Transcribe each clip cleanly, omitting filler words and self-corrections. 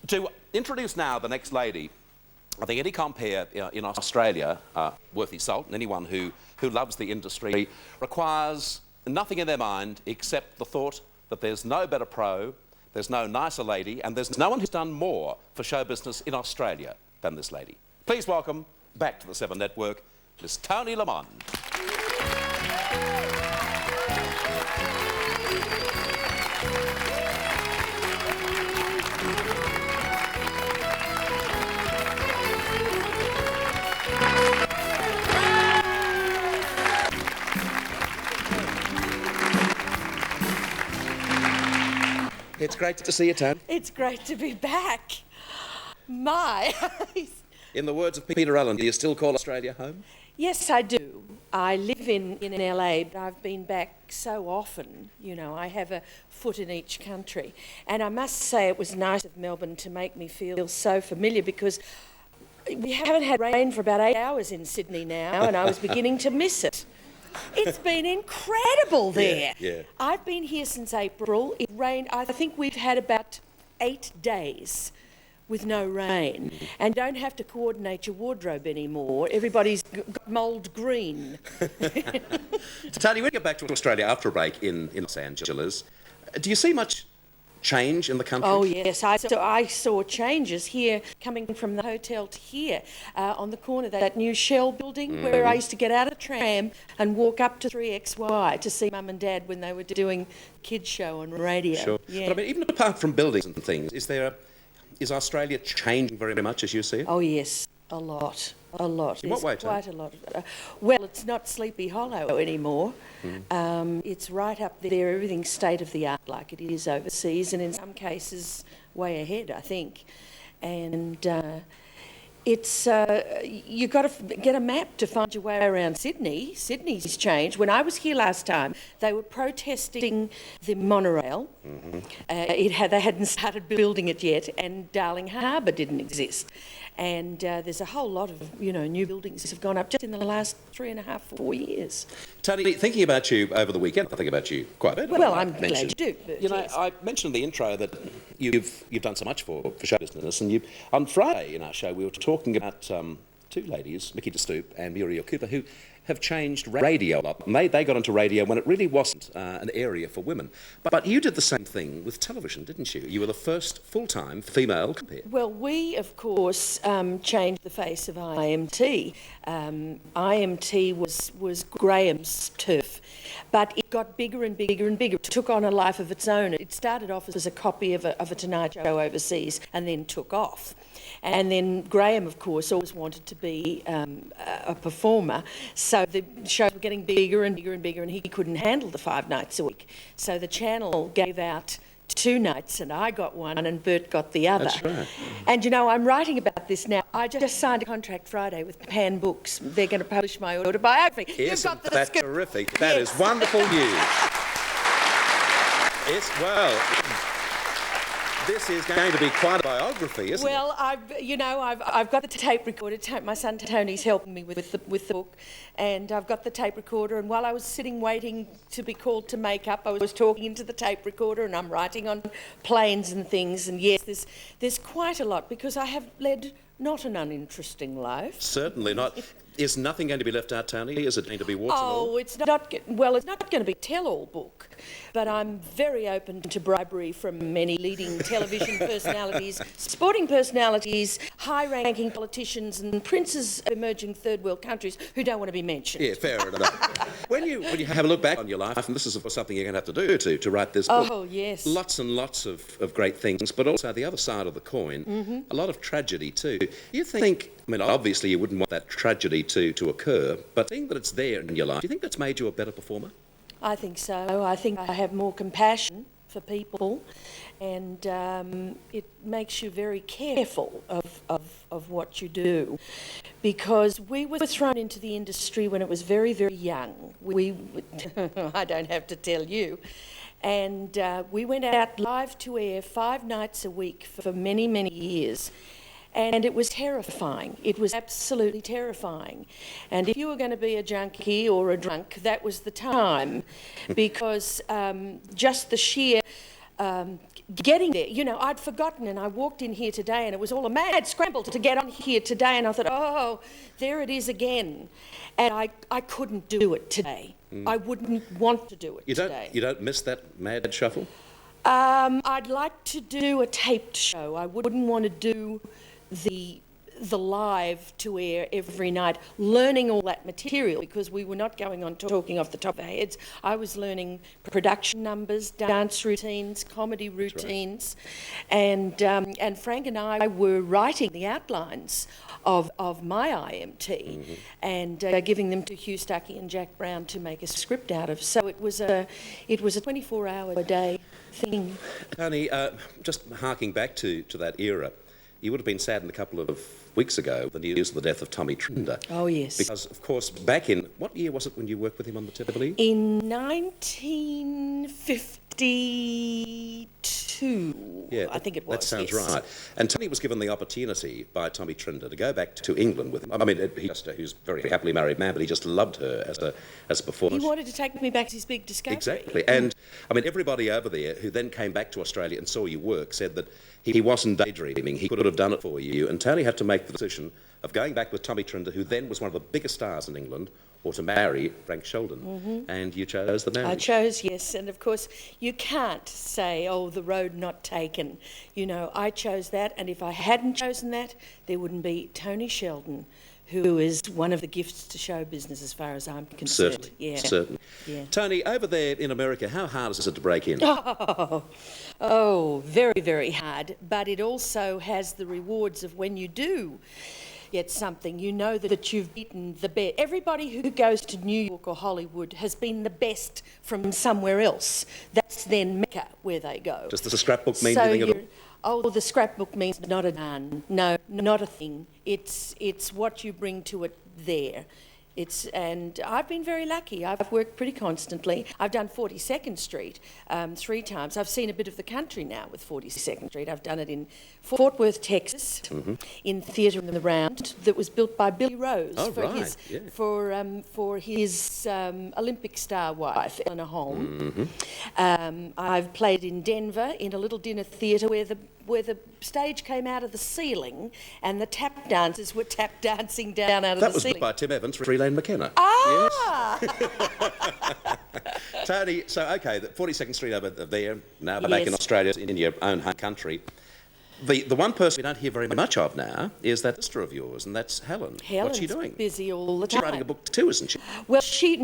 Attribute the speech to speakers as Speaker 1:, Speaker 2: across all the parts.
Speaker 1: To introduce now the next lady, I think any compere in Australia, worth his salt, and anyone who loves the industry, requires nothing in their mind except the thought that there's no better pro, there's no nicer lady, and there's no one who's done more for show business in Australia than this lady. Please welcome, back to the Seven Network, Miss Toni Lamond. It's great to see you, Toni.
Speaker 2: It's great to be back. My.
Speaker 1: In the words of Peter Allen, do you still call Australia home?
Speaker 2: Yes, I do. I live in LA, but I've been back so often. You know, I have a foot in each country. And I must say it was nice of Melbourne to make me feel so familiar, because we haven't had rain for about 8 hours in Sydney now, and I was beginning to miss it. It's been incredible there.
Speaker 1: Yeah.
Speaker 2: I've been here since April. It rained. I think we've had about 8 days with no rain, and don't have to coordinate your wardrobe anymore. Everybody's got mould green.
Speaker 1: Toni, when you get back to Australia after a break in Los Angeles, do you see much change in the country?
Speaker 2: Oh yes, I saw changes here coming from the hotel to here on the corner of that new Shell building where I used to get out of the tram and walk up to 3XY to see Mum and Dad when they were doing kids show on radio.
Speaker 1: Sure.
Speaker 2: Yeah.
Speaker 1: But I mean, even apart from buildings and things, is Australia changing very much as you see it?
Speaker 2: Oh yes, a lot.
Speaker 1: In what way, Toni?
Speaker 2: Quite a lot. Well, it's not Sleepy Hollow anymore. It's right up there. Everything's state of the art like it is overseas, and in some cases way ahead, I think. And it's you've got to get a map to find your way around Sydney. Sydney's changed. When I was here last time, they were protesting the monorail. They hadn't started building it yet, and Darling Harbour didn't exist. And there's a whole lot of, new buildings have gone up just in the last 3.5, 4 years.
Speaker 1: Toni, thinking about you over the weekend, I think about you quite a bit.
Speaker 2: Well, I'm glad you do. Bert, yes.
Speaker 1: I mentioned in the intro that you've done so much for show business, and on Friday in our show we were talking about two ladies, Mickey DeStoop and Muriel Cooper, who have changed radio a lot. And they got into radio when it really wasn't an area for women. But you did the same thing with television, didn't you? You were the first full-time female compere.
Speaker 2: Well, we, of course, changed the face of IMT. IMT was Graham's turf, but it got bigger and bigger and bigger. It took on a life of its own. It started off as a copy of a Tonight Show overseas and then took off. And then Graham, of course, always wanted to be a performer. So the shows were getting bigger and bigger and bigger, and he couldn't handle the 5 nights a week. So the channel gave out 2 nights, and I got one, and Bert got the other.
Speaker 1: That's right.
Speaker 2: And, I'm writing about this now. I just signed a contract Friday with Pan Books. They're going to publish my autobiography.
Speaker 1: Isn't that terrific? That is wonderful news. This is going to be quite a biography, isn't it?
Speaker 2: Well, I've got the tape recorder. My son Tony's helping me with the book, and I've got the tape recorder. And while I was sitting waiting to be called to make up, I was talking into the tape recorder, and I'm writing on planes and things. And yes, there's quite a lot, because I have led not an uninteresting life.
Speaker 1: Certainly not. Is nothing going to be left out, Toni? Is it going to be warts and all?
Speaker 2: It's not going to be a tell-all book, but I'm very open to bribery from many leading television personalities, sporting personalities, high-ranking politicians, and princes of emerging third world countries who don't want to be mentioned.
Speaker 1: Yeah, fair enough. When you have a look back on your life, and this is of course something you're going to have to do to write this book.
Speaker 2: Oh yes.
Speaker 1: Lots and lots of great things, but also the other side of the coin, a lot of tragedy too. You think, obviously you wouldn't want that tragedy to occur, but seeing that it's there in your life, do you think that's made you a better performer?
Speaker 2: I think so. I think I have more compassion for people, and it makes you very careful of what you do, because we were thrown into the industry when it was very, very young. I don't have to tell you. And we went out live to air 5 nights a week for many, many years. And it was terrifying. It was absolutely terrifying. And if you were going to be a junkie or a drunk, that was the time, because just the sheer getting there. You know, I'd forgotten, and I walked in here today and it was all a mad scramble to get on here today, and I thought, oh, there it is again. And I couldn't do it today. I wouldn't want to do it today.
Speaker 1: You don't miss that mad shuffle?
Speaker 2: I'd like to do a taped show. I wouldn't want to do the live to air every night, learning all that material, because we were not going on talking off the top of our heads. I was learning production numbers, dance routines, comedy routines, and Frank and I were writing the outlines of my IMT and giving them to Hugh Stuckey and Jack Brown to make a script out of. So it was a 24-hour-a-day thing.
Speaker 1: Toni, just harking back to that era, you would have been saddened a couple of weeks ago, the news of the death of Tommy Trinder.
Speaker 2: Oh, yes.
Speaker 1: Because, of course, back in, what year was it when you worked with him on the Tivoli?
Speaker 2: In 1952,
Speaker 1: yeah,
Speaker 2: I think it was.
Speaker 1: That sounds
Speaker 2: yes.
Speaker 1: right. And Toni was given the opportunity by Tommy Trinder to go back to England with him. I mean, he's a very happily married man, but he just loved her as a performer.
Speaker 2: He wanted to take me back to his big discovery.
Speaker 1: Exactly. And, I mean, everybody over there who then came back to Australia and saw you work said that he wasn't daydreaming. He could have done it for you. And Toni had to make the decision of going back with Tommy Trinder, who then was one of the biggest stars in England, or to marry Frank Sheldon. And you chose the marriage.
Speaker 2: I chose, yes. And, of course, you can't say, oh, the road not taken. You know, I chose that, and if I hadn't chosen that, there wouldn't be Toni Sheldon, who is one of the gifts to show business as far as I'm concerned.
Speaker 1: Certainly,
Speaker 2: yeah.
Speaker 1: certainly.
Speaker 2: Yeah.
Speaker 1: Toni, over there in America, how hard is it to break in?
Speaker 2: Oh, very, very hard. But it also has the rewards of when you do get something, you know that you've beaten the best. Everybody who goes to New York or Hollywood has been the best from somewhere else. That's then Mecca where they go.
Speaker 1: Does the scrapbook mean anything at all?
Speaker 2: Oh, the scrapbook means not a darn. No, not a thing. It's what you bring to it there. And I've been very lucky. I've worked pretty constantly. I've done 42nd Street 3 times. I've seen a bit of the country now with 42nd Street. I've done it in Fort Worth, Texas, in Theatre in the Round that was built by Billy Rose for his Olympic star wife, Eleanor Holm. I've played in Denver in a little dinner theatre where the stage came out of the ceiling and the tap dancers were tap dancing down out of the ceiling. That
Speaker 1: was built by Tim Evans, Lane McKenna.
Speaker 2: Ah!
Speaker 1: Yes. Toni, so, OK, the 42nd Street over there, now back in Australia, in your own home country. The one person we don't hear very much of now is that sister of yours, and that's Helen.
Speaker 2: Helen's
Speaker 1: What's she doing?
Speaker 2: Busy all the time.
Speaker 1: She's writing a book too, isn't she?
Speaker 2: Well, she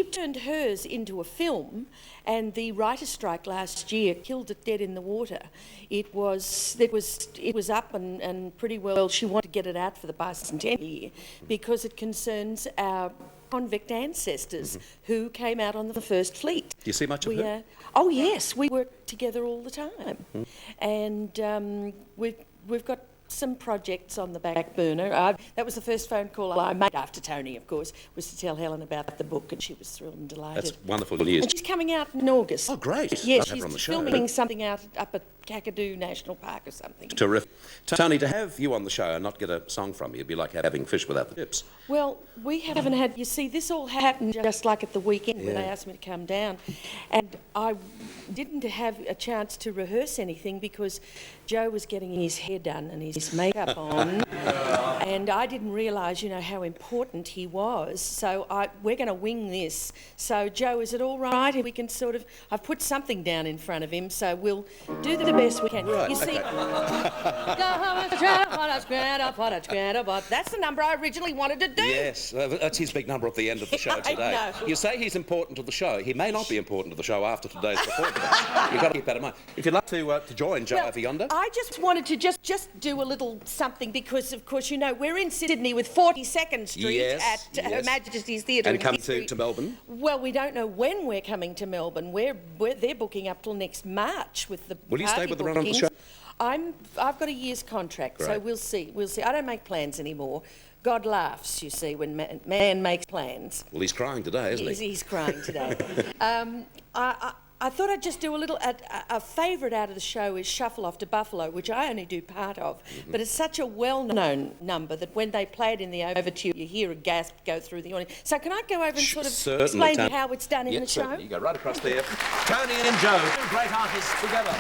Speaker 2: turned hers into a film, and the writer's strike last year killed it dead in the water. It was up and pretty well. She wanted to get it out for the bicentennial year because it concerns our convict ancestors who came out on the First Fleet.
Speaker 1: Do you see much of her?
Speaker 2: Oh yes, we work together all the time, and we've got some projects on the back burner. That was the first phone call I made after Toni, of course, was to tell Helen about the book, and she was thrilled and delighted.
Speaker 1: That's wonderful news.
Speaker 2: And she's coming out in August.
Speaker 1: Oh, great.
Speaker 2: Yes, she's filming something up at Kakadu National Park or something.
Speaker 1: Terrific. Toni, to have you on the show and not get a song from you would be like having fish without the chips.
Speaker 2: Well, we haven't had... You see, this all happened just like at the weekend when they asked me to come down. And I didn't have a chance to rehearse anything because Joe was getting his hair done and his makeup on. And I didn't realise, you know, how important he was. So we're going to wing this. So, Joe, is it all right if we can sort of... I've put something down in front of him, so we'll do the best we can.
Speaker 1: Right,
Speaker 2: you see... That's the number I originally wanted to do.
Speaker 1: Yes, that's his big number at the end of the show today.
Speaker 2: I know.
Speaker 1: You say he's important to the show. He may not be important to the show after today's performance. You've got to keep that in mind. If you'd like to join Joe over yonder...
Speaker 2: I just wanted to just do a little something because, of course, you know, we're in Sydney with 42nd Street at Her Majesty's Theatre.
Speaker 1: And coming to Melbourne?
Speaker 2: Well, we don't know when we're coming to Melbourne. They're booking up till next March with the
Speaker 1: Will you stay with the run of the show?
Speaker 2: I've got a year's contract, so we'll see. I don't make plans anymore. God laughs, you see, when man makes plans.
Speaker 1: Well, he's crying today, isn't he?
Speaker 2: He's crying today. I thought I'd just do a little, a favourite out of the show is Shuffle Off to Buffalo, which I only do part of, but it's such a well-known number that when they play it in the overture, you hear a gasp go through the audience. So can I go over and sort of explain how it's done in the show?
Speaker 1: You go right across there. Toni and Joe, great artists together.